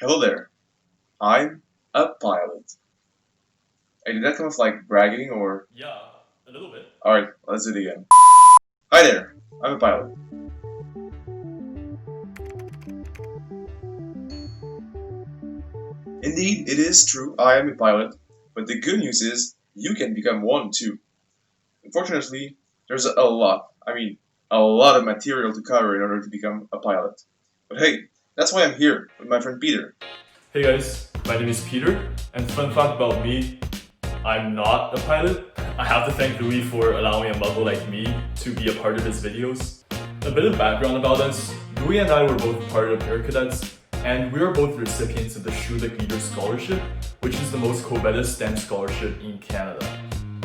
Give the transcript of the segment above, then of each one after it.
Hello there, I'm a pilot. Hey, did that come off like bragging or? Yeah, a little bit. Alright, let's do it again. Hi there, I'm a pilot. Indeed, it is true, I am a pilot, but the good news is you can become one too. Unfortunately, there's a lot of material to cover in order to become a pilot. But hey, that's why I'm here with my friend Peter. Hey guys, my name is Peter, and fun fact about me, I'm not a pilot. I have to thank Louis for allowing a muggle like me to be a part of his videos. A bit of background about us, Louis and I were both part of Air Cadets, and we are both recipients of the Schulich Leader Scholarship, which is the most coveted STEM scholarship in Canada.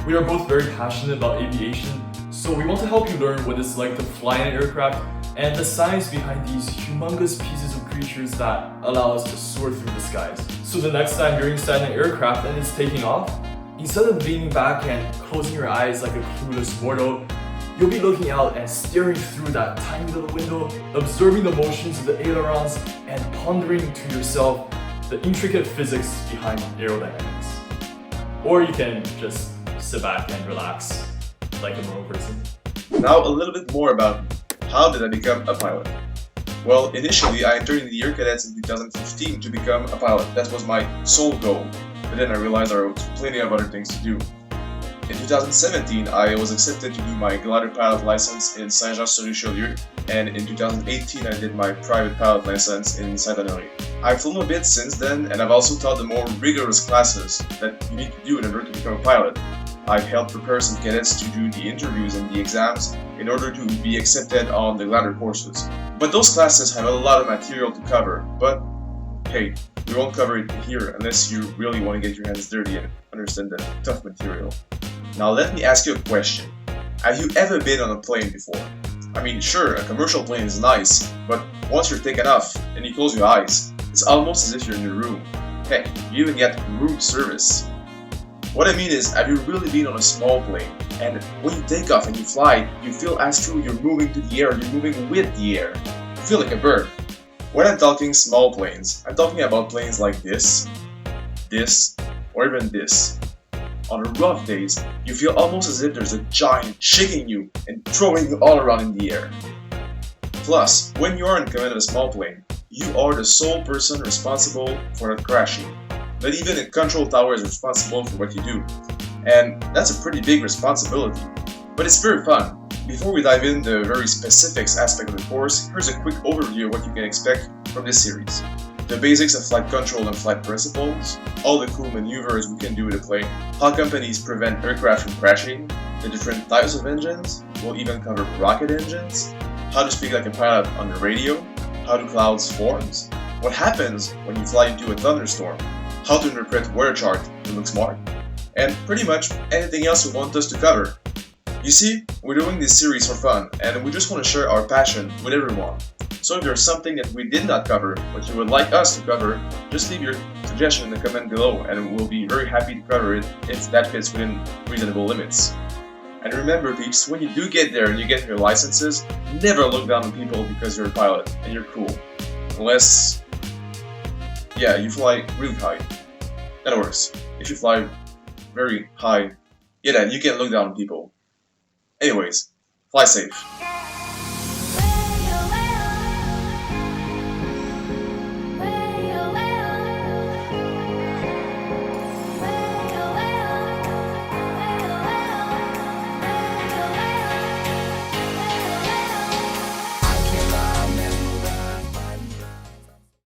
We are both very passionate about aviation, so we want to help you learn what it's like to fly an aircraft and the science behind these humongous pieces of creatures that allow us to soar through the skies. So the next time you're inside an aircraft and it's taking off, instead of leaning back and closing your eyes like a clueless mortal, you'll be looking out and staring through that tiny little window, observing the motions of the ailerons and pondering to yourself the intricate physics behind aerodynamics. Or you can just sit back and relax like a normal person. Now a little bit more about how did I become a pilot. Well, initially I entered in the Air Cadets in 2015 to become a pilot. That was my sole goal. But then I realized there was plenty of other things to do. In 2017, I was accepted to do my glider pilot license in Saint-Jean-sur-Richelieu, and in 2018 I did my private pilot license in Saint-Honoré. I've flown a bit since then, and I've also taught the more rigorous classes that you need to do in order to become a pilot. I've helped prepare some cadets to do the interviews and the exams in order to be accepted on the glider courses. But those classes have a lot of material to cover, but hey, we won't cover it here unless you really want to get your hands dirty and understand the tough material. Now let me ask you a question. Have you ever been on a plane before? I mean, sure, a commercial plane is nice, but once you're taken off and you close your eyes, it's almost as if you're in your room. Heck, you even get room service. What I mean is, have you really been on a small plane, and when you take off and you fly, you feel as though you're moving to the air, you're moving with the air. You feel like a bird. When I'm talking small planes, I'm talking about planes like this, or even this. On rough days, you feel almost as if there's a giant shaking you and throwing you all around in the air. Plus, when you are in command of a small plane, you are the sole person responsible for not crashing. Not even a control tower is responsible for what you do. And that's a pretty big responsibility. But it's very fun. Before we dive in the very specifics aspect of the course, here's a quick overview of what you can expect from this series. The basics of flight control and flight principles, all the cool maneuvers we can do with a plane, how companies prevent aircraft from crashing, the different types of engines, we'll even cover rocket engines, how to speak like a pilot on the radio, how do clouds form, what happens when you fly into a thunderstorm, how to interpret weather chart to look smart, and pretty much anything else you want us to cover. You see, we're doing this series for fun, and we just want to share our passion with everyone. So if there's something that we did not cover, but you would like us to cover, just leave your suggestion in the comment below, and we'll be very happy to cover it if that fits within reasonable limits. And remember peeps, when you do get there and you get your licenses, never look down on people because you're a pilot and you're cool. Unless, yeah, you fly really high. That works. If you fly very high, yeah, then you can look down on people. Anyways, fly safe.